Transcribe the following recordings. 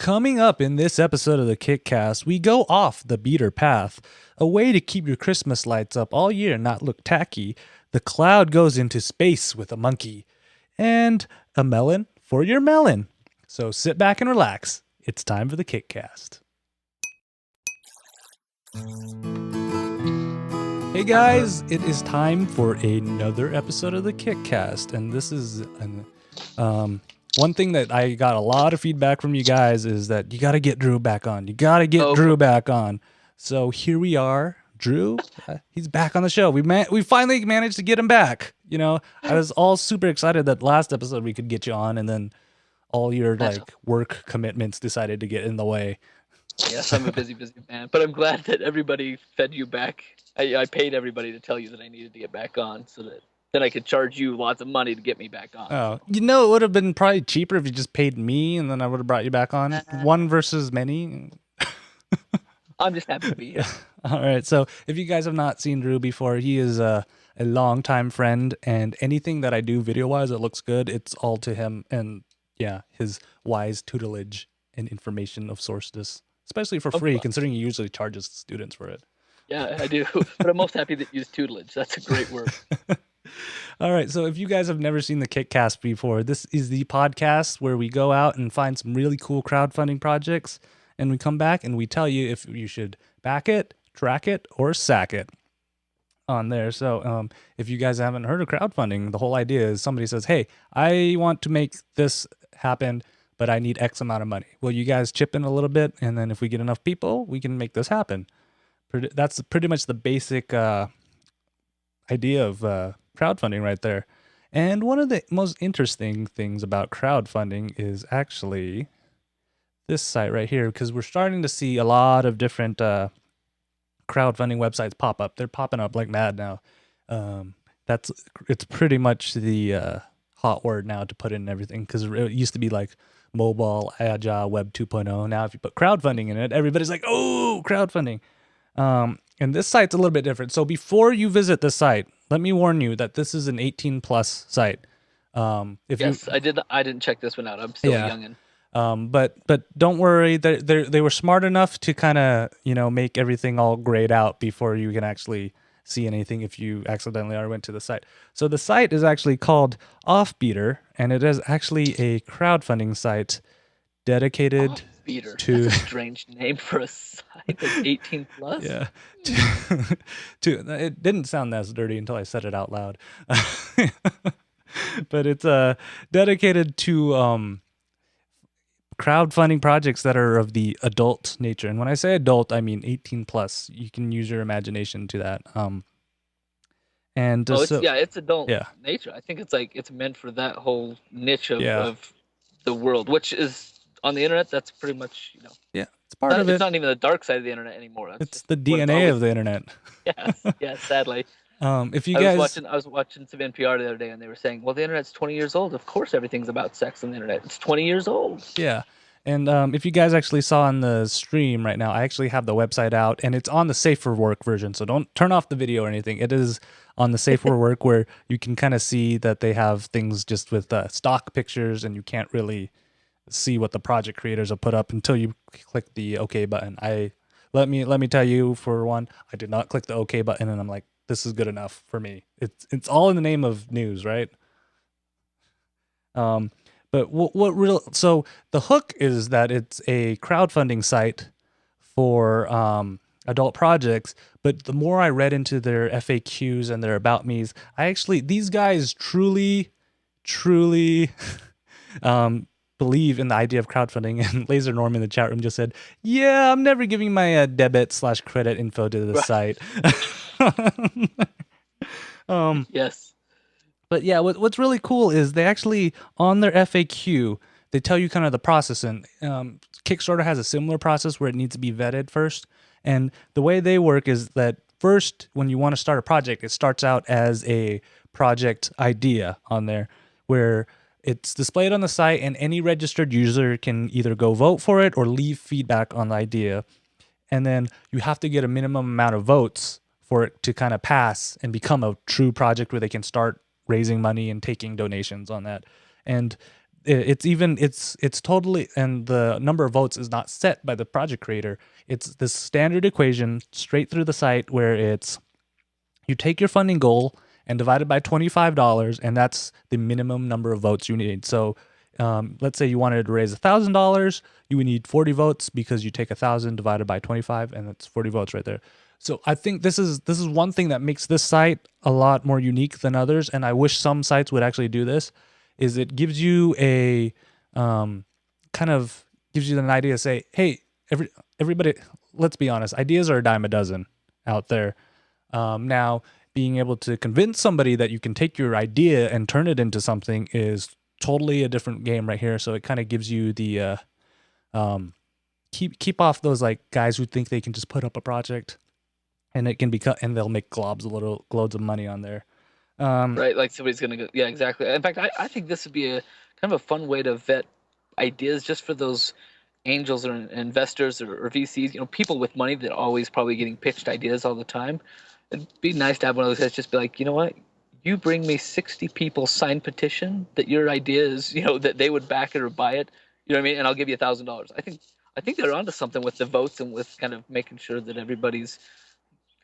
Coming up in this episode of the KickCast, we go off the beatr path, a way to keep your Christmas lights up all year and not look tacky. The cloud goes into space with a monkey, and a melon for your melon. So sit back and relax. It's time for the KickCast. Hey guys, it is time for another episode of the KickCast, and this is one thing that I got a lot of feedback from you guys is that you got to get Drew back on. You got to get Drew back on. So here we are. Drew, he's back on the show. We finally managed to get him back. You know, I was all super excited that last episode we could get you on, and then all your work commitments decided to get in the way. Yes, I'm a busy man, but I'm glad that everybody fed you back. I paid everybody to tell you that I needed to get back on so that then I could charge you lots of money to get me back on. Oh, you know, it would have been probably cheaper if you just paid me and then I would have brought you back on. One versus many. I'm just happy to be here. All right. So if you guys have not seen Drew before, he is a longtime friend, and anything that I do video-wise that looks good, it's all to him and, yeah, his wise tutelage and information of sources, especially for free, considering he usually charges students for it. Yeah, I do. But I'm most happy that you use tutelage. That's a great word. All right, so if you guys have never seen the KickCast before, this is the podcast where we go out and find some really cool crowdfunding projects, and we come back and we tell you if you should back it, track it, or sack it on there. So if you guys haven't heard of crowdfunding, the whole idea is somebody says, hey, I want to make this happen, but I need X amount of money. Well, you guys chip in a little bit, and then if we get enough people, we can make this happen. That's pretty much the basic idea of crowdfunding right there. And one of the most interesting things about crowdfunding is actually this site right here, because we're starting to see a lot of different crowdfunding websites pop up. They're popping up like mad now. It's pretty much the hot word now to put in everything, because it used to be like mobile, agile, web 2.0. Now if you put crowdfunding in it, everybody's like, oh, crowdfunding. And this site's a little bit different. So before you visit this site, let me warn you that this is an 18 plus site. I didn't check this one out. I'm still youngin'. But don't worry, they were smart enough to kind of, make everything all grayed out before you can actually see anything if you accidentally went to the site. So the site is actually called beatr, and it is actually a crowdfunding site dedicated beatr. To That's a strange name for a site that's 18 plus. Yeah. It didn't sound as dirty until I said it out loud. But it's dedicated to crowdfunding projects that are of the adult nature. And when I say adult, I mean 18 plus. You can use your imagination to that. It's adult nature. I think it's meant for that whole niche of the world, which is on the internet. That's pretty much, it's part of it. It's not even the dark side of the internet anymore. It's the DNA of the internet. Yes, sadly. If you I was watching some NPR the other day, and they were saying, well, the internet's 20 years old. Of course everything's about sex on the internet. It's 20 years old. Yeah. And if you guys actually saw on the stream right now, I actually have the website out, and it's on the Safe for Work version. So don't turn off the video or anything. It is on the Safe for Work where you can kind of see that they have things just with stock pictures, and you can't really see what the project creators have put up until you click the OK button. Let me tell you, for one, I did not click the OK button, and I'm like, this is good enough for me. It's all in the name of news, right? But so the hook is that it's a crowdfunding site for adult projects. But the more I read into their FAQs and their about me's, these guys truly believe in the idea of crowdfunding. And Laser Norm in the chat room just said, yeah, I'm never giving my debit/credit info to the site. Yes. But yeah, what's really cool is they actually, on their FAQ, they tell you kind of the process. And Kickstarter has a similar process where it needs to be vetted first. And the way they work is that first, when you want to start a project, it starts out as a project idea on there, where it's displayed on the site, and any registered user can either go vote for it or leave feedback on the idea. And then you have to get a minimum amount of votes for it to kind of pass and become a true project where they can start raising money and taking donations on that. And it's totally, and the number of votes is not set by the project creator. It's this standard equation straight through the site where it's you take your funding goal and divide it by $25, and that's the minimum number of votes you need. So let's say you wanted to raise $1,000, you would need 40 votes because you take 1,000 divided by 25, and that's 40 votes right there. So I think this is one thing that makes this site a lot more unique than others, and I wish some sites would actually do this. Is it gives you a kind of gives you an idea to say, hey, everybody, let's be honest, ideas are a dime a dozen out there. Now, being able to convince somebody that you can take your idea and turn it into something is totally a different game right here. So it kind of gives you the keep off those like guys who think they can just put up a project and it can be cut and they'll make globs loads of money on there. Right, like somebody's gonna go. Yeah, exactly. In fact, I think this would be a kind of a fun way to vet ideas just for those angels or investors or VCs. You know, people with money that are always probably getting pitched ideas all the time. It'd be nice to have one of those guys just be like, you know what? You bring me 60 people signed petition that your idea is, you know, that they would back it or buy it. You know what I mean? And I'll give you $1,000. I think they're onto something with the votes and with kind of making sure that everybody's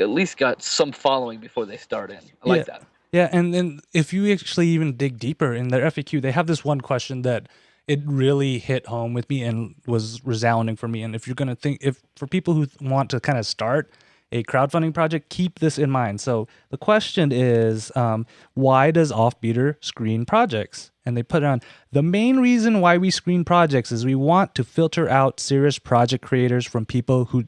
at least got some following before they start in. I like that. Yeah, and then if you actually even dig deeper in their FAQ, they have this one question that it really hit home with me and was resounding for me. And if you're gonna if for people who want to kind of start a crowdfunding project, keep this in mind. So the question is, why does Offbeater screen projects? And they put it on, the main reason why we screen projects is we want to filter out serious project creators from people who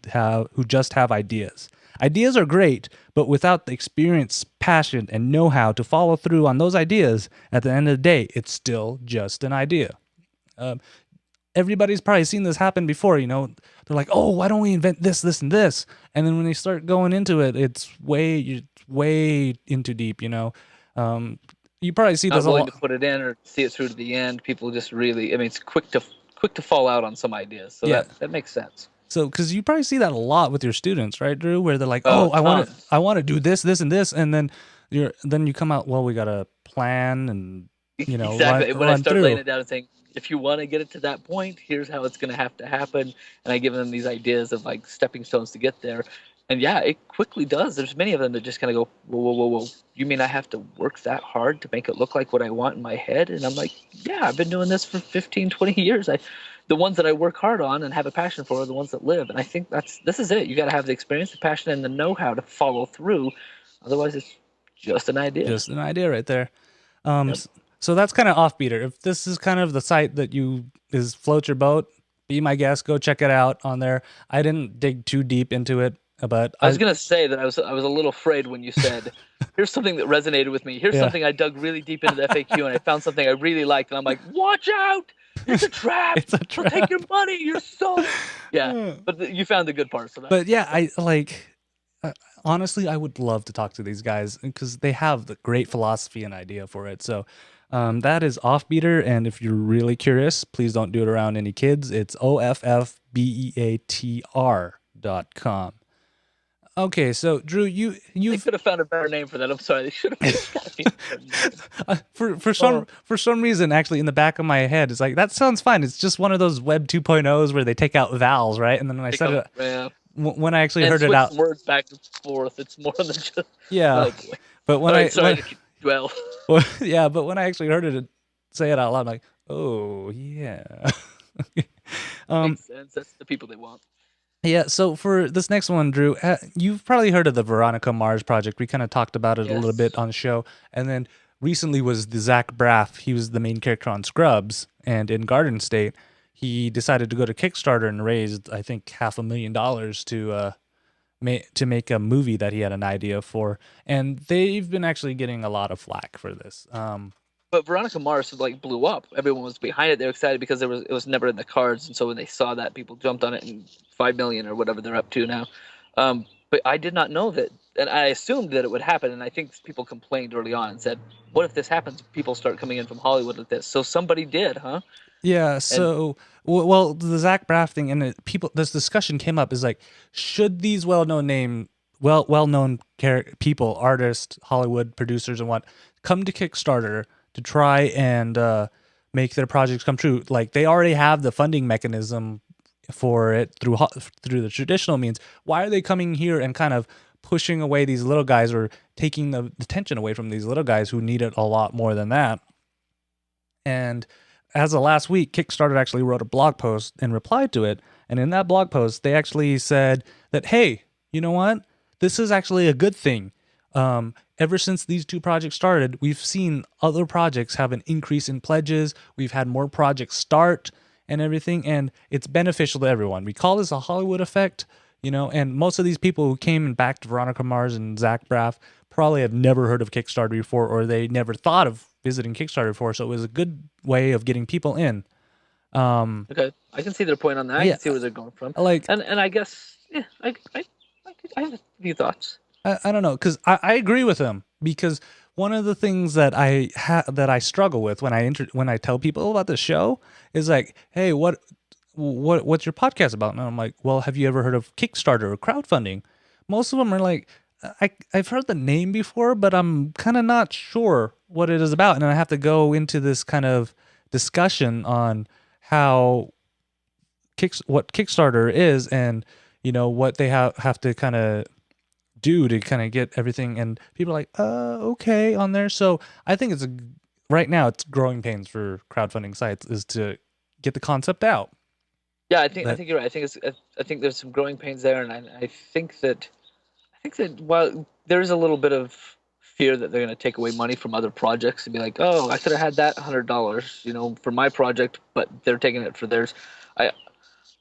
just have ideas. Ideas are great, but without the experience, passion, and know-how to follow through on those ideas, at the end of the day, it's still just an idea. Everybody's probably seen this happen before, you know. They're like, oh, why don't we invent this, this, and this? And then when they start going into it, it's way into deep, you know. You probably see this a lot. Not willing to put it in or see it through to the end. People just really, I mean, it's quick to fall out on some ideas. So yeah, that makes sense. So, because you probably see that a lot with your students, right, Drew? Where they're like, "Oh, I want to do this, this, and this," and then you come out, well, we got a plan, and you know, exactly. When I start laying it down and saying, if you want to get it to that point, here's how it's going to have to happen, and I give them these ideas of like stepping stones to get there, and yeah, it quickly does. There's many of them that just kind of go, whoa. You mean I have to work that hard to make it look like what I want in my head? And I'm like, yeah, I've been doing this for 15, 20 years. The ones that I work hard on and have a passion for are the ones that live. And I think this is it. You got to have the experience, the passion, and the know-how to follow through. Otherwise, it's just an idea. Just an idea right there. So that's kind of Offbeater. If this is kind of the site that floats your boat, be my guest. Go check it out on there. I didn't dig too deep into it, but I was gonna say that I was a little afraid when you said, "Here's something that resonated with me. Here's something I dug really deep into the FAQ and I found something I really liked." And I'm like, "Watch out! It's a trap! It's a trap. They'll take your money, your soul." Yeah, but you found the good parts of that. But yeah, I like. Honestly, I would love to talk to these guys because they have the great philosophy and idea for it. So that is Offbeater, and if you're really curious, please don't do it around any kids. It's offbeatr.com. Okay, so Drew, you could have found a better name for that. I'm sorry, they should have. For some reason, actually, in the back of my head, it's like that sounds fine. It's just one of those Web 2.0s where they take out vowels, right? And then when I said it, when I actually heard it out, words back and forth. It's more than just But when but when I actually heard it say it out loud, I'm like, oh yeah. Makes sense. That's the people they want. Yeah, so for this next one, Drew, you've probably heard of the Veronica Mars project. We kind of talked about it a little bit on the show. And then recently was the Zach Braff. He was the main character on Scrubs. And in Garden State, he decided to go to Kickstarter and raised, I think, $500,000 to make a movie that he had an idea for. And they've been actually getting a lot of flack for this. But Veronica Mars blew up. Everyone was behind it. They were excited because it was never in the cards, and so when they saw that, people jumped on it, and 5 million or whatever they're up to now. But I did not know that, and I assumed that it would happen. And I think people complained early on and said, "What if this happens? People start coming in from Hollywood like this." So somebody did, huh? Yeah. So well, the Zach Braff thing, and this discussion came up is like, should these well-known people, artists, Hollywood producers, and what come to Kickstarter to try and make their projects come true. Like they already have the funding mechanism for it through the traditional means. Why are they coming here and kind of pushing away these little guys, or taking the attention away from these little guys who need it a lot more than that? And as of last week, Kickstarter actually wrote a blog post and replied to it. And in that blog post, they actually said that, hey, you know what? This is actually a good thing. Ever since these two projects started, we've seen other projects have an increase in pledges. We've had more projects start and everything, and it's beneficial to everyone. We call this a Hollywood effect, and most of these people who came and backed Veronica Mars and Zach Braff probably have never heard of Kickstarter before, or they never thought of visiting Kickstarter before. So it was a good way of getting people in. Okay, I can see their point on that. I can see where they're going from. And I guess, yeah, I have a few thoughts. I don't know, because I agree with him, because one of the things that I struggle with when I tell people about the show is like, hey, what's your podcast about? And I'm like, well, have you ever heard of Kickstarter or crowdfunding? Most of them are like, I've heard the name before, but I'm kind of not sure what it is about, and I have to go into this kind of discussion on how what Kickstarter is, and what they have to kind of do to kind of get everything, and people are like, okay, on there. So I think right now it's growing pains for crowdfunding sites is to get the concept out. Yeah, I think you're right. I think there's some growing pains there, and I think that while there's a little bit of fear that they're going to take away money from other projects and be like, oh, I could have had that $100, for my project, but they're taking it for theirs.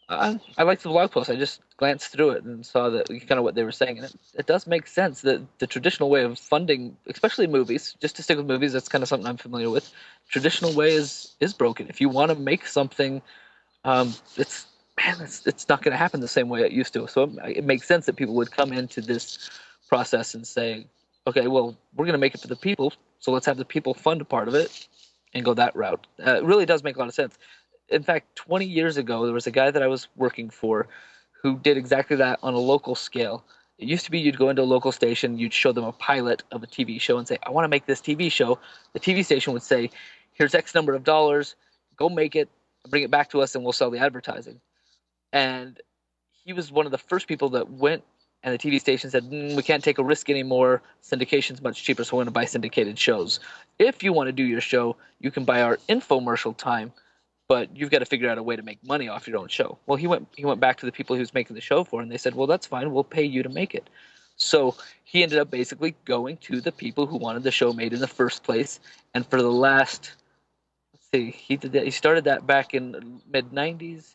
I liked the blog post. I just glanced through it and saw that kind of what they were saying, and it does make sense that the traditional way of funding, especially movies, just to stick with movies, that's kind of something I'm familiar with. Traditional way is broken. If you want to make something, it's not going to happen the same way it used to. So it makes sense that people would come into this process and say, okay, well, we're going to make it for the people, so let's have the people fund a part of it and go that route. It really does make a lot of sense. In fact, 20 years ago, there was a guy that I was working for who did exactly that on a local scale. It used to be you'd go into a local station, you'd show them a pilot of a TV show and say, I want to make this TV show. The TV station would say, here's X number of dollars, go make it, bring it back to us, and we'll sell the advertising. And he was one of the first people that went, and the TV station said, we can't take a risk anymore. Syndication's much cheaper, so we're going to buy syndicated shows. If you want to do your show, you can buy our infomercial time, but you've got to figure out a way to make money off your own show. Well, he went back to the people he was making the show for, and they said, well, that's fine. We'll pay you to make it. So he ended up basically going to the people who wanted the show made in the first place. And for the last, he started that back in mid-90s.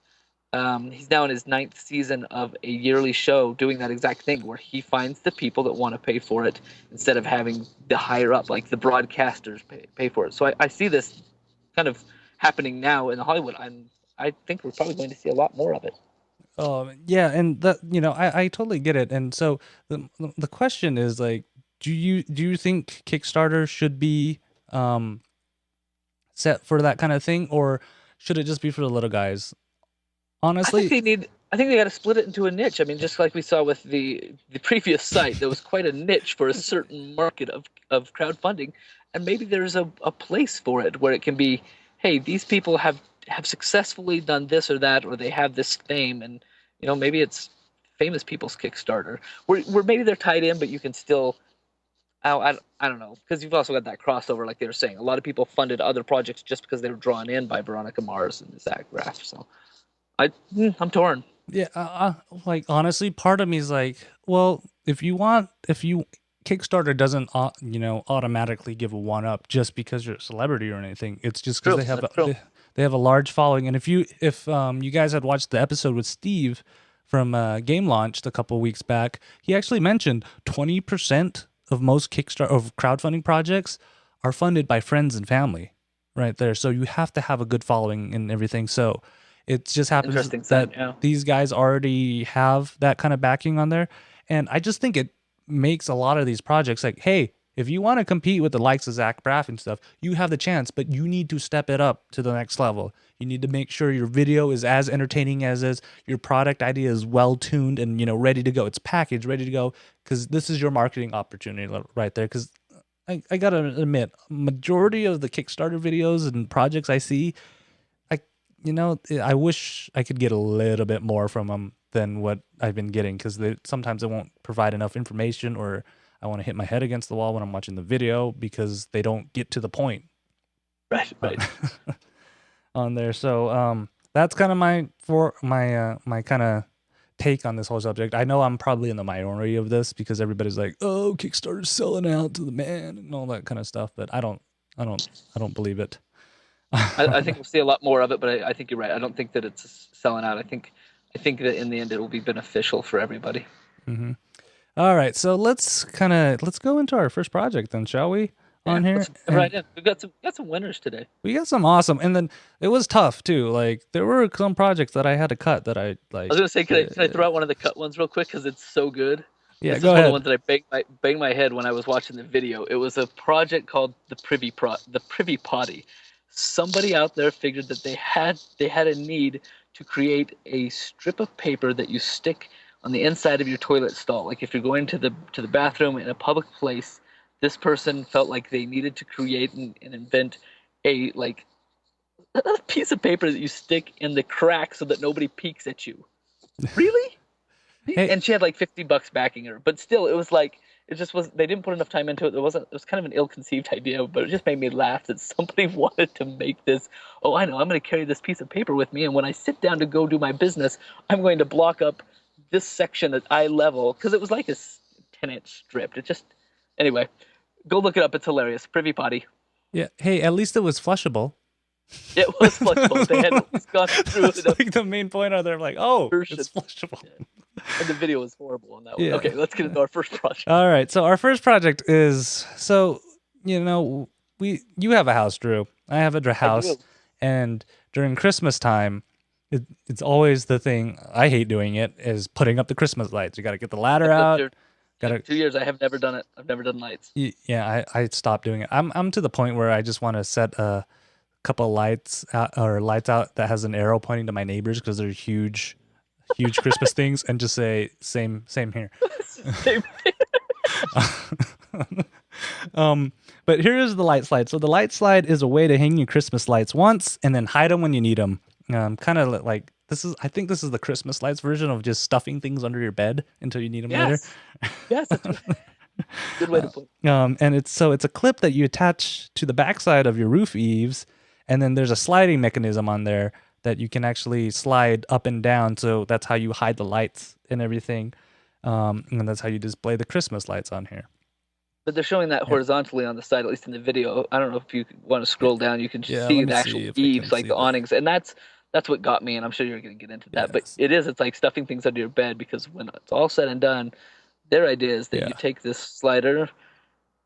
He's now in his 9th season of a yearly show doing that exact thing, where he finds the people that want to pay for it instead of having the higher up, like the broadcasters, pay for it. So I see this kind of happening now in Hollywood. I think we're probably going to see a lot more of it. Yeah, and that I totally get it. And so the question is like, do you think Kickstarter should be set for that kind of thing, or should it just be for the little guys? Honestly, I think they got to split it into a niche. I mean, just like we saw with the previous site, there was quite a niche for a certain market of crowdfunding, and maybe there's a place for it where it can be, hey, these people have successfully done this or that, or they have this fame, and maybe it's famous people's Kickstarter, where maybe they're tied in, but you can still, I don't know, because you've also got that crossover, like they were saying. A lot of people funded other projects just because they were drawn in by Veronica Mars and Zach Braff. So I'm torn. Yeah, like honestly, part of me is like, well, if Kickstarter doesn't automatically give a one up just because you're a celebrity or anything. It's just because they have a large following. And if you guys had watched the episode with Steve from Game Launched a couple weeks back, he actually mentioned 20% of most crowdfunding projects are funded by friends and family, right there. So you have to have a good following and everything. So it just happens that these guys already have that kind of backing on there. And I just think it makes a lot of these projects like, hey, if you want to compete with the likes of Zach Braff and stuff, you have the chance, but you need to step it up to the next level. You need to make sure your video is as entertaining as is, your product idea is well tuned and ready to go. It's packaged, ready to go, because this is your marketing opportunity right there. Because I gotta admit, majority of the Kickstarter videos and projects I see, I I wish I could get a little bit more from them than what I've been getting, because sometimes they won't provide enough information, or I want to hit my head against the wall when I'm watching the video because they don't get to the point Right, on, right. on there. So that's kind of my kind of take on this whole subject. I know I'm probably in the minority of this because everybody's like, "Oh, Kickstarter's selling out to the man" and all that kind of stuff, but I don't believe it. I think we'll see a lot more of it, but I think you're right. I don't think that it's selling out. I think that in the end it will be beneficial for everybody. Hmm. All right, so let's go into our first project then, shall we? Yeah, On here, let's dive and right in. We've got some winners today. we got some awesome. And then it was tough too. Like there were some projects that I had to cut that I I like. was gonna say, can I throw out one of the cut ones real quick because it's so good. Yeah, This is go one of the ahead. ones that I banged my head when I was watching the video. It was a project called the Privy Potty. Somebody out there figured that they had a need to create a strip of paper that you stick on the inside of your toilet stall. Like if you're going to the bathroom in a public place, this person felt like they needed to create and invent a like a piece of paper that you stick in the crack so that nobody peeks at you. Really? Hey, And she had like $50 backing her, but still, it was like it just was. They didn't put enough time into it. There wasn't. It was kind of an ill-conceived idea, but it just made me laugh that somebody wanted to make this. Oh, I know. I'm going to carry this piece of paper with me, and when I sit down to go do my business, I'm going to block up this section at eye level because it was like a 10-inch strip. It just anyway. Go look it up. It's hilarious. Privy Potty. yeah. Hey, at least it was flushable. It was flexible. They had at least gone through That's the like the main point of they're like, oh, version. it's flushable. Yeah. And the video was horrible on that one. Yeah. Okay, let's get into our first project. All right. So our first project is you have a house, Drew. I have a I house, do. and during Christmas time, it's always the thing I hate doing it is putting up the Christmas lights. You got to get the ladder I've lived out. here Got to 2 years. I have never done it. I've never done lights. Yeah, I stopped doing it. I'm to the point where I just want to set a couple lights out, or lights out that has an arrow pointing to my neighbors because they're huge Christmas things, and just say same here. Same. But here is the light slide. So the light slide is a way to hang your Christmas lights once and then hide them when you need them. Kind of like I think this is the Christmas lights version of just stuffing things under your bed until you need them later. Yes, that's right. Good way to put it. And it's a clip that you attach to the backside of your roof eaves, and then there's a sliding mechanism on there that you can actually slide up and down. So that's how you hide the lights and everything. And that's how you display the Christmas lights on here. But they're showing that horizontally on the side, at least in the video. I don't know if you want to scroll down. You can Yeah, see let me the actual see if I can eaves, like see the that. awnings, and that's what got me. And I'm sure you're going to get into that. But Yes. it's like stuffing things under your bed because when it's all said and done, their idea is that Yeah. you take this slider.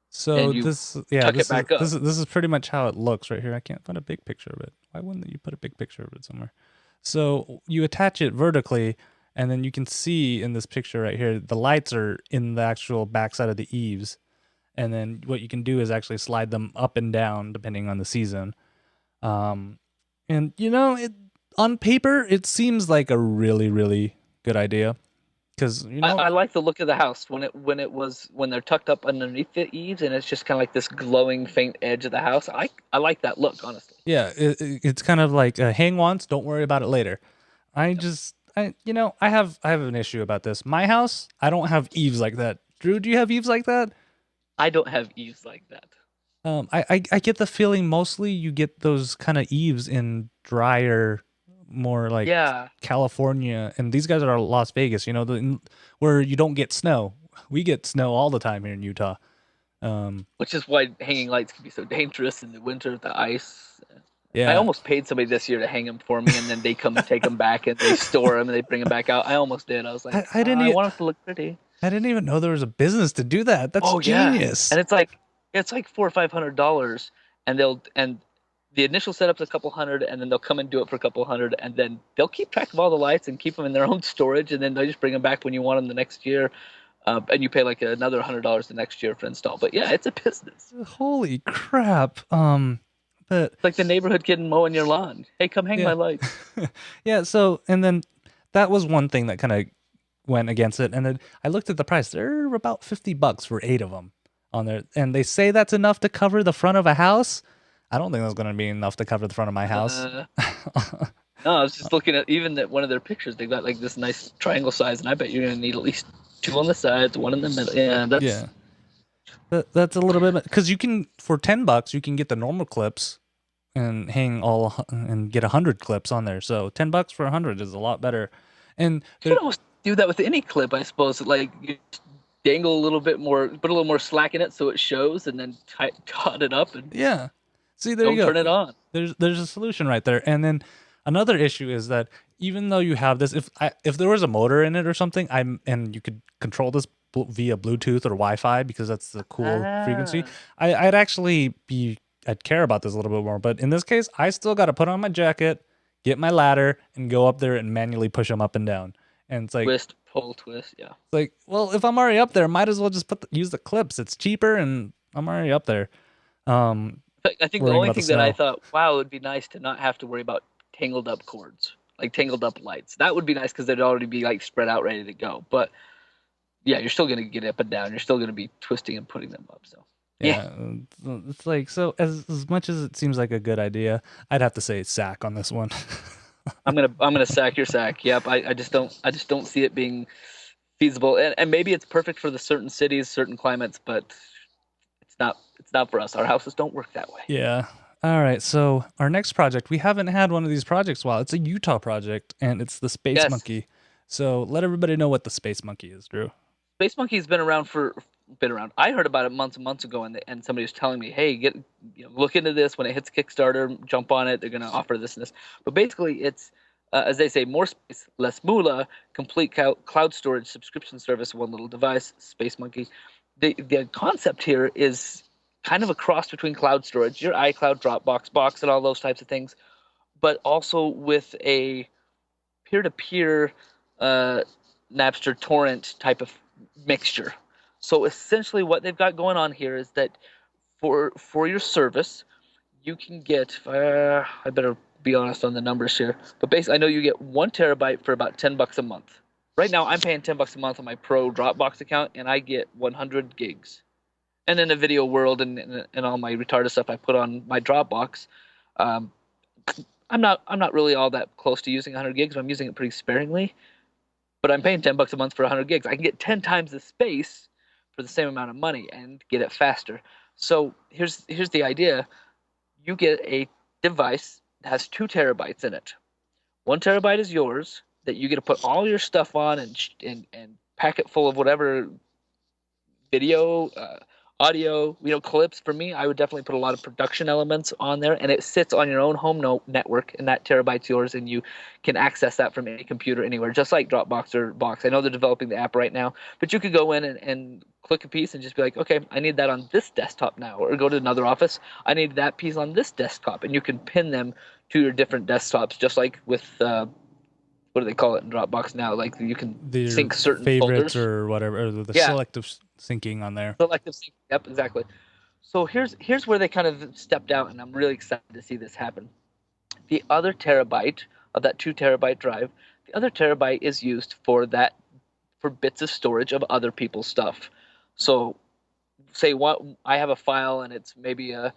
So And you this tuck it back up. this is pretty much how it looks right here. I can't find a big picture of it. Why wouldn't you put a big picture of it somewhere? So you attach it vertically, and then you can see in this picture right here, the lights are in the actual backside of the eaves. And then what you can do is actually slide them up and down depending on the season. And on paper it seems like a really, really good idea because I like the look of the house when they're tucked up underneath the eaves, and it's just kind of like this glowing faint edge of the house. I like that look, honestly. yeah, it's kind of like hang once, don't worry about it later. I have an issue about this. My house, I don't have eaves like that. Drew, do you have eaves like that? I don't have eaves like that. I get the feeling mostly you get those kind of eaves in drier, more like Yeah. California, and these guys are Las Vegas, where you don't get snow. We get snow all the time here in Utah. Which is why hanging lights can be so dangerous in the winter, the ice. Yeah, I almost paid somebody this year to hang them for me, and then they come and take them back, and they store them, and they bring them back out. I almost did. I was like, I didn't I e- want it to look pretty. I didn't even know there was a business to do that. That's genius. And it's like $400 or $500, and the initial setup's a couple hundred, and then they'll come and do it for a couple hundred, and then they'll keep track of all the lights and keep them in their own storage, and then they just bring them back when you want them the next year, and you pay like another $100 the next year for install. But yeah, it's a business. Holy crap. But It's like the neighborhood kid mowing your lawn. Hey, come hang Yeah. my lights. yeah, so and then that was one thing that kind of went against it, and then I looked at the price. They're about $50 for 8 of them on there, and they say that's enough to cover the front of a house. I don't think that's going to be enough to cover the front of my house. Uh, no, I was just looking at even that one of their pictures. They've got like this nice triangle size, and I bet you're gonna need at least two on the sides, one in the middle. Yeah, that's Yeah, that's a little bit because you can for $10 you can get the normal clips and hang all and get 100 clips on there. So $10 for 100 is a lot better. And you could almost do that with any clip, I suppose. Like you dangle a little bit more, put a little more slack in it so it shows, and then taut it up and yeah, see there don't you go. turn it on. There's a solution right there. And then another issue is that even though you have this, if there was a motor in it or something, and you could control this via Bluetooth or Wi-Fi because that's the cool frequency, I'd care about this a little bit more. But in this case, I still got to put on my jacket, get my ladder, and go up there and manually push them up and down. And it's like Twist, pull, twist. Yeah. it's like, well, if I'm already up there, might as well just use the clips. It's cheaper, and I'm already up there. I think the only thing that I thought, wow, it would be nice to not have to worry about tangled up cords, like tangled up lights. That would be nice because they'd already be like spread out, ready to go. But yeah, you're still gonna get up and down. You're still gonna be twisting and putting them up. So yeah, it's like so. As much as it seems like a good idea, I'd have to say sack on this one. I'm gonna sack your sack. Yep. I just don't see it being feasible. And maybe it's perfect for the certain cities, certain climates, but it's not for us. Our houses don't work that way. Yeah. All right. So our next project, we haven't had one of these projects while. It's a Utah project, and it's the Space Monkey. So let everybody know what the Space Monkey is, Drew. Space Monkey's been around. I heard about it months and months ago, and somebody was telling me, "Hey, look into this. When it hits Kickstarter, jump on it. They're going to offer this and this." But basically, it's as they say, more space, less moolah. Complete cloud storage subscription service, one little device. Space Monkey. The concept here is kind of a cross between cloud storage, your iCloud, Dropbox, Box, and all those types of things, but also with a peer-to-peer Napster torrent type of mixture. So essentially what they've got going on here is that for your service, you can get, I better be honest on the numbers here, but basically I know you get 1 terabyte for about $10 a month. Right now I'm paying $10 a month on my Pro Dropbox account, and I get 100 gigs. And in the video world and all my retarded stuff I put on my Dropbox, I'm not really all that close to using 100 gigs. I'm using it pretty sparingly, but I'm paying $10 a month for 100 gigs. I can get 10 times the space for the same amount of money and get it faster. So here's the idea: you get a device that has 2 terabytes in it. 1 terabyte is yours that you get to put all your stuff on and pack it full of whatever video. Audio, clips. For me, I would definitely put a lot of production elements on there, and it sits on your own home network, and that terabyte's yours, and you can access that from any computer anywhere, just like Dropbox or Box. I know they're developing the app right now, but you could go in and click a piece and just be like, okay, I need that on this desktop now, or go to another office, I need that piece on this desktop, and you can pin them to your different desktops, just like with what do they call it in Dropbox now? Like you can sync certain favorites folders or whatever, or the selective syncing on there. Selective sync. Yep, exactly. So here's where they kind of stepped out, and I'm really excited to see this happen. The other terabyte of that 2 terabyte drive, the other terabyte is used for bits of storage of other people's stuff. So, say I have a file and it's maybe an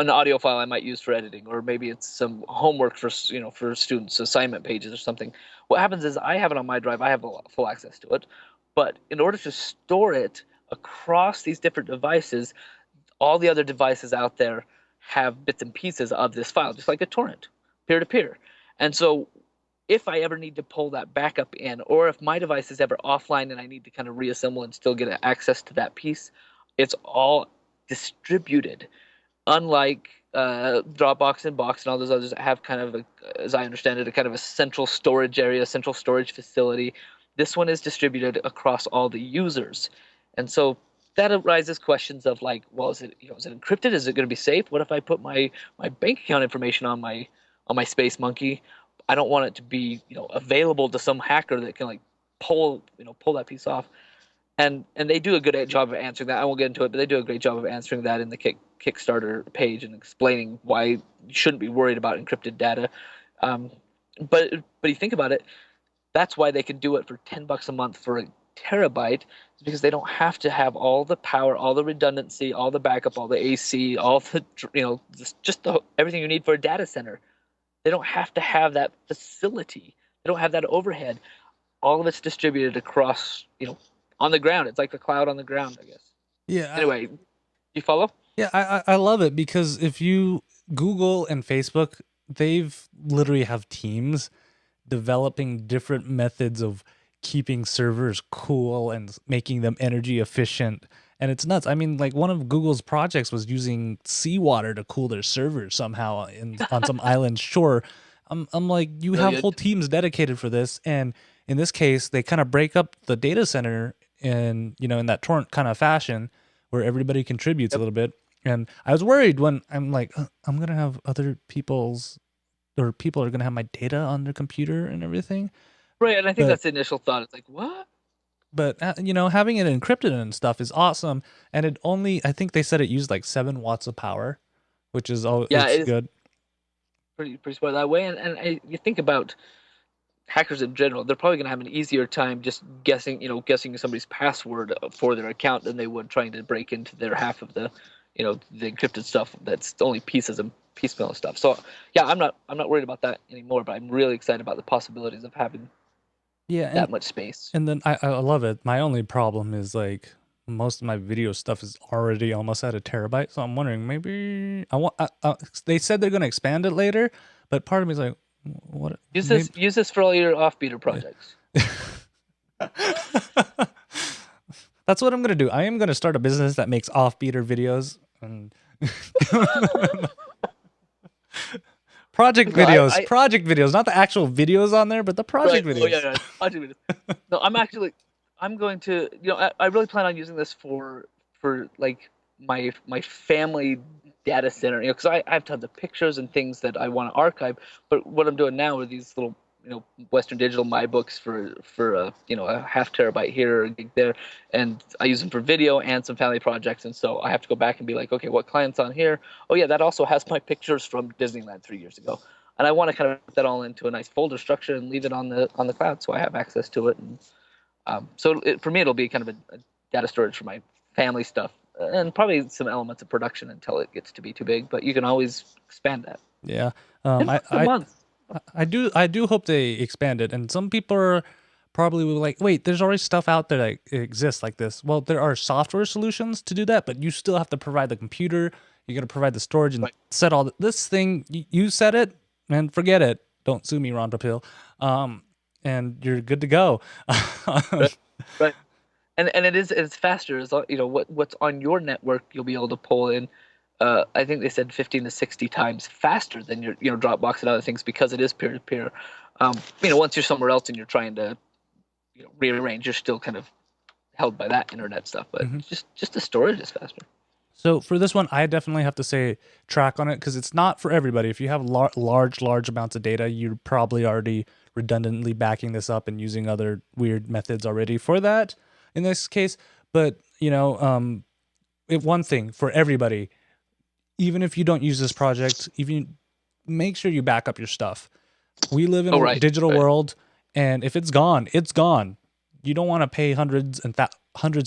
audio file I might use for editing, or maybe it's some homework for students, assignment pages or something. What happens is I have it on my drive. I have full access to it. But in order to store it across these different devices, all the other devices out there have bits and pieces of this file, just like a torrent, peer-to-peer. And so if I ever need to pull that backup in, or if my device is ever offline and I need to kind of reassemble and still get access to that piece, it's all distributed. Unlike Dropbox and Box and all those others that have kind of, as I understand it, a kind of a central storage area, central storage facility, this one is distributed across all the users. And so that arises questions of like, well, is it encrypted? Is it going to be safe? What if I put my bank account information on my Space Monkey? I don't want it to be available to some hacker that can like pull that piece off. And they do a good job of answering that. I won't get into it, but they do a great job of answering that in the Kickstarter page and explaining why you shouldn't be worried about encrypted data. But you think about it, that's why they can do it for $10 a month for terabyte is because they don't have to have all the power, all the redundancy, all the backup, all the AC, all the just everything you need for a data center. They don't have to have that facility. They don't have that overhead. All of it's distributed across, on the ground. It's like the cloud on the ground, I guess. Yeah, Anyway, you follow? yeah, I love it because if you Google and Facebook, they've literally have teams developing different methods of keeping servers cool and making them energy efficient. And it's nuts. I mean, like one of Google's projects was using seawater to cool their servers somehow on some island shore. I'm like, you have whole Brilliant. teams dedicated for this. And in this case, they kind of break up the data center in that torrent kind of fashion where everybody contributes a Yep. little bit. And I was worried when I'm like, I'm going to have other people's or people are going to have my data on their computer and everything. Right, and I think But that's the initial thought. It's like, what? having it encrypted and stuff is awesome. And I think they said it used like 7 watts of power, which is all Yeah, it's it is good. pretty smart that way. And you think about hackers in general, they're probably going to have an easier time just guessing somebody's password for their account than they would trying to break into their half of the encrypted stuff that's only pieces and piecemeal stuff. So yeah, I'm not worried about that anymore, but I'm really excited about the possibilities of having Yeah, that much space. and then I love it. My only problem is like most of my video stuff is already almost at a terabyte, so I'm wondering maybe they said they're going to expand it later, but part of me is like, what? Use this for all your off beatr Yeah. projects. That's what I'm gonna do. I am gonna start a business that makes off-beater videos and project No, videos, not the actual videos on there, but the project right. Oh videos. yeah, yeah. I'll do this. No, I'm going to, I really plan on using this for like my family data center, because I have tons of pictures and things that I want to archive. But what I'm doing now are these little, Western Digital My Books for a half terabyte here or a gig there, and I use them for video and some family projects. And so I have to go back and be like, okay, what client's on here? Oh yeah, that also has my pictures from Disneyland 3 years ago. And I want to kind of put that all into a nice folder structure and leave it on the cloud so I have access to it. And for me, it'll be kind of a data storage for my family stuff and probably some elements of production until it gets to be too big. But you can always expand that. Yeah. And I, a I month. I do hope they expand it. And some people are probably like, wait, there's already stuff out there that exists like this. Well, there are software solutions to do that, but you still have to provide the computer. You got to provide the storage and Right. set all this thing. You set it and forget it. Don't sue me, Ron Papil. And you're good to go. Right. Right. And it's faster. As what's on your network, you'll be able to pull in. I think they said 15 to 60 times faster than your Dropbox and other things because it is peer to peer. Once you're somewhere else and you're trying to rearrange, you're still kind of held by that internet stuff. But Mhm. just the storage is faster. So for this one, I definitely have to say track on it because it's not for everybody. If you have large amounts of data, you're probably already redundantly backing this up and using other weird methods already for that in this case. But one thing for everybody, even if you don't use this project, even make sure you back up your stuff. We live in Oh, a right. digital Right. world, and if it's gone, it's gone. You don't want to pay hundreds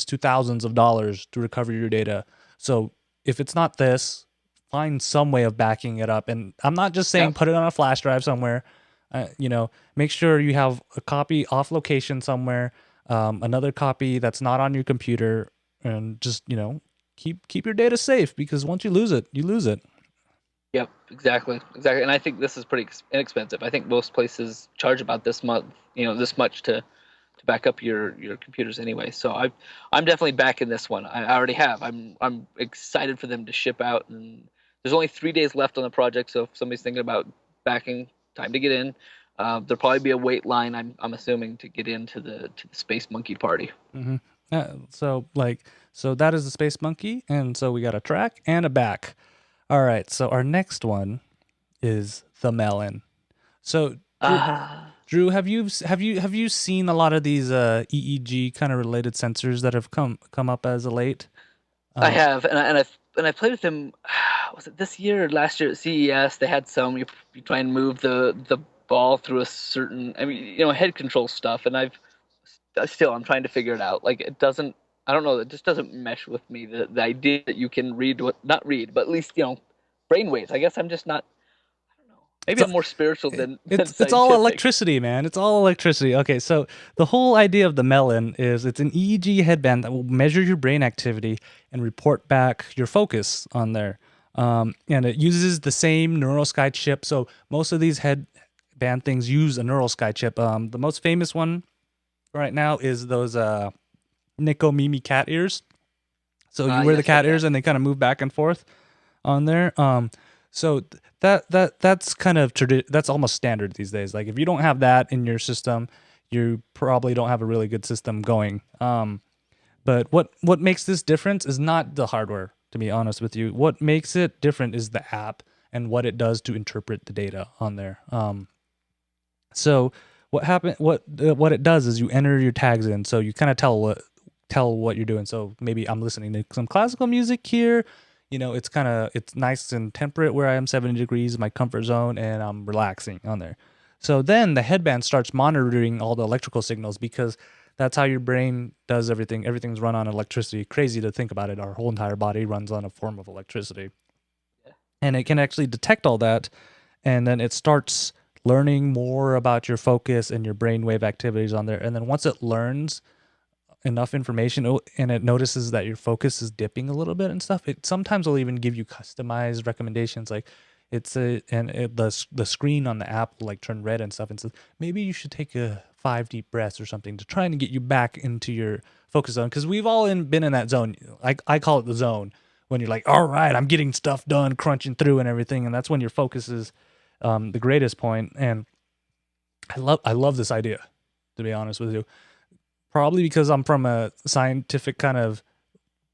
to thousands of dollars to recover your data. So if it's not this, find some way of backing it up. And I'm not just saying Yeah. put it on a flash drive somewhere. Make sure you have a copy off location somewhere, another copy that's not on your computer, and just keep your data safe because once you lose it, you lose it. Yep, exactly. And I think this is pretty inexpensive. I think most places charge about this much to back up your computers anyway. So I'm definitely backing this one. I already have. I'm excited for them to ship out, and there's only 3 days left on the project. So if somebody's thinking about backing, time to get in. There'll probably be a wait line. I'm assuming to get into the Space Monkey party. Mm-hmm. So that is the Space Monkey, and so we got a track and a back. All right, so our next one is the Melon. So Ah. Drew, have you seen a lot of these EEG kind of related sensors that have come up as of late? I have, and I played with them. Was it this year or last year at CES? They had some. You try and move the ball through a certain, head control stuff, and still I'm trying to figure it out. Like it doesn't. I don't know. It just doesn't mesh with me. The idea that you can read what not read, but at least brainwaves. I guess I'm just not. I don't know. Maybe So I'm more spiritual than it's all scientific. electricity, man. It's all electricity. Okay, so the whole idea of the Melon is it's an EEG headband that will measure your brain activity and report back your focus on there. And it uses the same neural sky chip. So most of these headband things use a neural sky chip. The most famous one right now is those Nico Mimi cat ears. So you wear the Yes, cat okay. ears and they kind of move back and forth on there. So that's kind of that's almost standard these days. Like if you don't have that in your system, you probably don't have a really good system going. But what makes this difference is not the hardware. To be honest with you, what makes it different is the app and what it does to interpret the data on there. So what it does is you enter your tags in, so you kind of tell what you're doing. So maybe I'm listening to some classical music here. It's nice and temperate where I am, 70 degrees, my comfort zone, and I'm relaxing on there. So then the headband starts monitoring all the electrical signals because that's how your brain does everything. Everything's run on electricity. Crazy to think about it. Our whole entire body runs on a form of electricity. Yeah. And it can actually detect all that, and then it starts learning more about your focus and your brainwave activities on there. And then once it learns enough information and it notices that your focus is dipping a little bit and stuff, it sometimes will even give you customized recommendations. Like the screen on the app will like turn red and stuff and says maybe you should take a 5 deep breaths or something to try and get you back into your focus zone, because we've all been in that zone. I call it the zone, when you're like, all right, I'm getting stuff done, crunching through and everything, and that's when your focus is the greatest point. And I love this idea, to be honest with you. Probably because I'm from a scientific kind of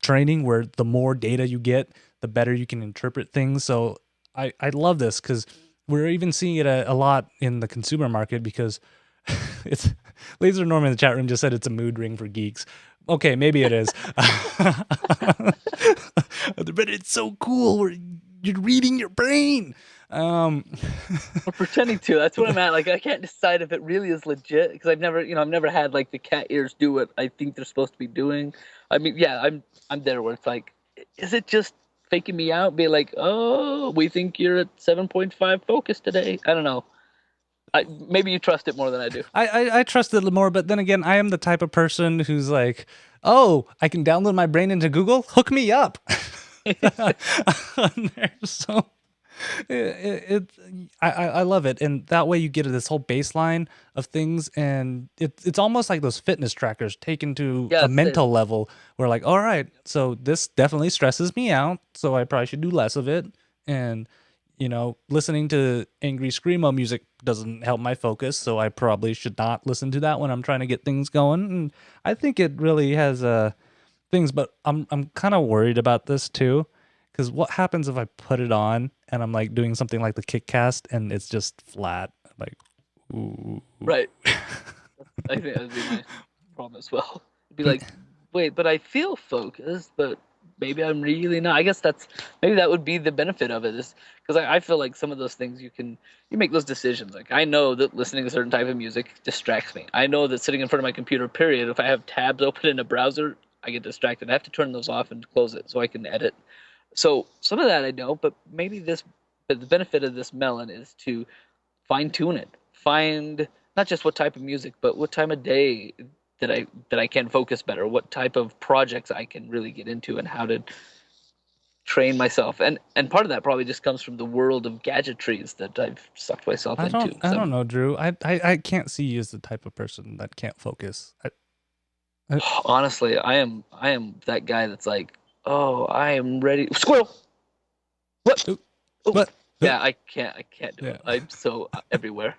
training where the more data you get, the better you can interpret things. So I love this because we're even seeing it a lot in the consumer market, because it's Laser Norm in the chat room just said it's a mood ring for geeks. Okay, maybe it is. But it's so cool where you're reading your brain. We're pretending to. That's what I'm at. Like I can't decide if it really is legit because I've never had like the cat ears do what I think they're supposed to be doing. I mean, yeah, I'm there where it's like, is it just faking me out? Be like, oh, we think you're at 7.5 focus today. I don't know. Maybe you trust it more than I do. I trust it a little more, but then again, I am the type of person who's like, oh, I can download my brain into Google. Hook me up. On there. So I love it, and that way you get this whole baseline of things, and it's almost like those fitness trackers taken to a Yes, mental level. Where like, all right, so this definitely stresses me out, so I probably should do less of it. And listening to angry screamo music doesn't help my focus, so I probably should not listen to that when I'm trying to get things going. And I think it really has things, but I'm kind of worried about this too, because what happens if I put it on and I'm like doing something like the KickCast and it's just flat? Like, ooh. right. I think that'd be my problem as well. It'd be like, wait, but I feel focused, but maybe I'm really not. I guess maybe that would be the benefit of it, is because I feel like some of those things you make those decisions. Like I know that listening to a certain type of music distracts me. I know that sitting in front of my computer, period, if I have tabs open in a browser, I get distracted. I have to turn those off and close it so I can edit. So some of that I know, but but the benefit of this Melon is to fine tune it. Find not just what type of music, but what time of day that I can focus better, what type of projects I can really get into, and how to train myself. And part of that probably just comes from the world of gadgetries that I've sucked myself I into. don't I don't know, Drew. I can't see you as the type of person that can't focus. Honestly, I am that guy that's like, oh, I am ready. Squirrel. What? Oop, Oh, what? yeah, I can't do Yeah. it. I'm so everywhere.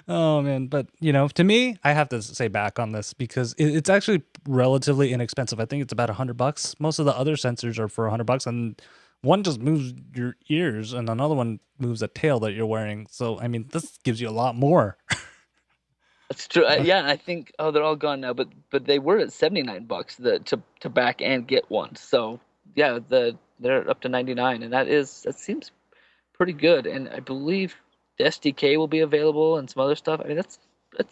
Oh man, but to me, I have to say back on this because it's actually relatively inexpensive. I think it's about $100. Most of the other sensors are for $100, and one just moves your ears, and another one moves a tail that you're wearing. So I mean, this gives you a lot more. That's true. Yeah, I think they're all gone now, but they were at $79 to back and get one. So yeah, they're up to 99, and that seems pretty good. And I believe the SDK will be available and some other stuff. I mean,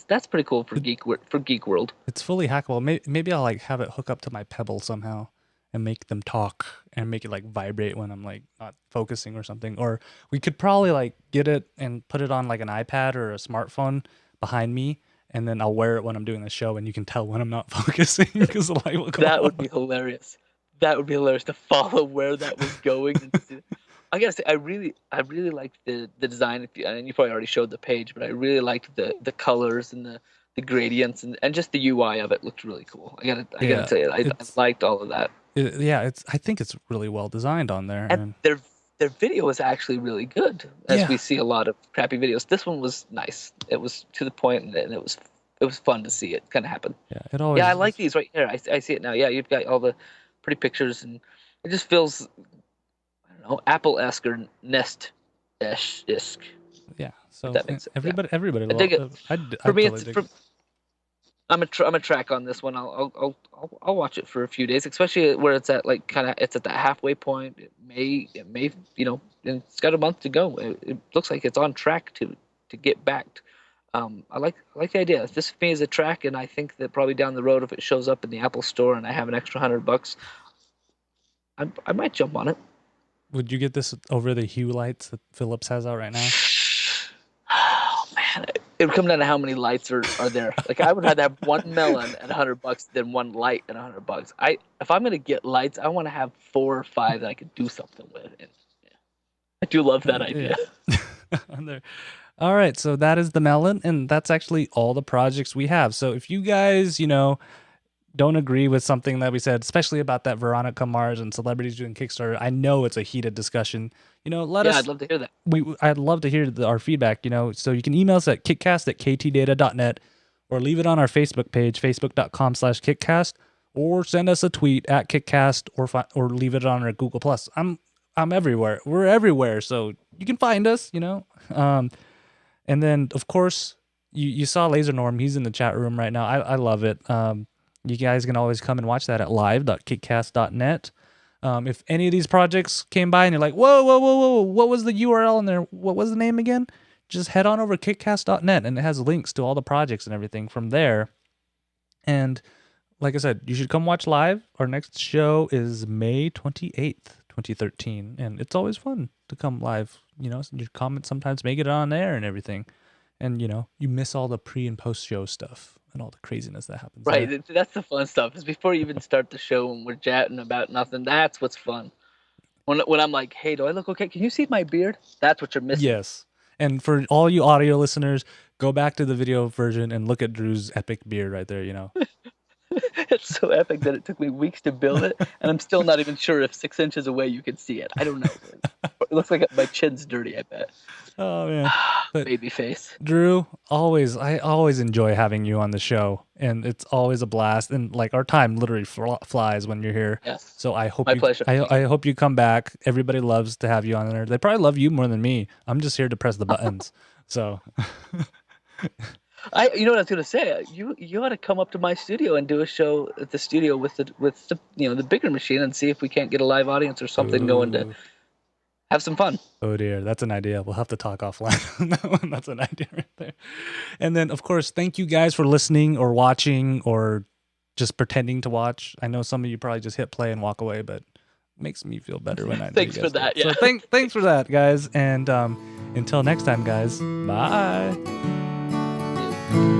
that's pretty cool for geek world. It's fully hackable. Maybe I'll like have it hook up to my Pebble somehow and make them talk and make it like vibrate when I'm like not focusing or something. Or we could probably like get it and put it on like an iPad or a smartphone behind me, and then I'll wear it when I'm doing the show, and you can tell when I'm not focusing because the light will go That off. would be hilarious. That would be hilarious to follow where that was going. I gotta say, I really liked the design. And you probably already showed the page, but I really liked the colors and the gradients and just the UI of it looked really cool. I gotta tell you, I liked all of that. I think it's really well designed on there. And their video is actually really good, as we see a lot of crappy videos. This one was nice. It was to the point, and it was fun to see it kind of happen. Yeah, it always. Yeah, I like these right here. I see it now. Yeah, you've got all the pretty pictures, and it just feels, I don't know, Apple-esque or Nest-esque. Yeah, so that makes sense. everybody. I dig it. For me, totally I'm a track on this one. I'll watch it for a few days, especially where it's at it's at that halfway point. It may and it's got a month to go. It looks like it's on track to get backed. I like the idea. This for me is a track, and I think that probably down the road, if it shows up in the Apple Store and I have an extra $100, I might jump on it. Would you get this over the hue lights that Philips has out right now? Oh man, it would come down to how many lights are there. Like I would rather have one Melon at $100 than one light at $100. If I'm gonna get lights, I want to have 4 or 5 that I could do something with. And I do love that idea. There. All right, so that is the Melon, and that's actually all the projects we have. So if you guys, don't agree with something that we said, especially about that Veronica Mars and celebrities doing Kickstarter, I know it's a heated discussion. Let us. I'd love to hear that. I'd love to hear our feedback. So you can email us at kickcast@ktdata.net, or leave it on our Facebook page, facebook.com/kickcast, or send us a tweet at kickcast, or leave it on our Google Plus. I'm everywhere. We're everywhere, so you can find us. And then, of course, you saw Laser Norm. He's in the chat room right now. I love it. You guys can always come and watch that at live.kickcast.net. If any of these projects came by and you're like, whoa, what was the URL in there? What was the name again? Just head on over to kickcast.net, and it has links to all the projects and everything from there. And like I said, you should come watch live. Our next show is May 28th, 2013. And it's always fun to come live. Your comments sometimes make it on air and everything. And, you miss all the pre and post show stuff and all the craziness that happens. Right. There. That's the fun stuff. Is before you even start the show and we're chatting about nothing. That's what's fun. When I'm like, hey, do I look okay? Can you see my beard? That's what you're missing. Yes. And for all you audio listeners, go back to the video version and look at Drew's epic beard right there, It's so epic that it took me weeks to build it, and I'm still not even sure if 6 inches away you can see it. I don't know. It looks like my chin's dirty, I bet. Oh, man. But baby face. Drew, I always enjoy having you on the show, and it's always a blast. And like our time literally flies when you're here. Yes. So I hope my pleasure. I hope you come back. Everybody loves to have you on there. They probably love you more than me. I'm just here to press the buttons. So you know what I was gonna say? You ought to come up to my studio and do a show at the studio with the bigger machine and see if we can't get a live audience or something going to have some fun. Oh dear, that's an idea. We'll have to talk offline on that one. That's an idea right there. And then, of course, thank you guys for listening or watching or just pretending to watch. I know some of you probably just hit play and walk away, but it makes me feel better when I know Thanks you guys for that. do. Yeah. So thanks for that, guys. And until next time, guys. Bye. Yeah.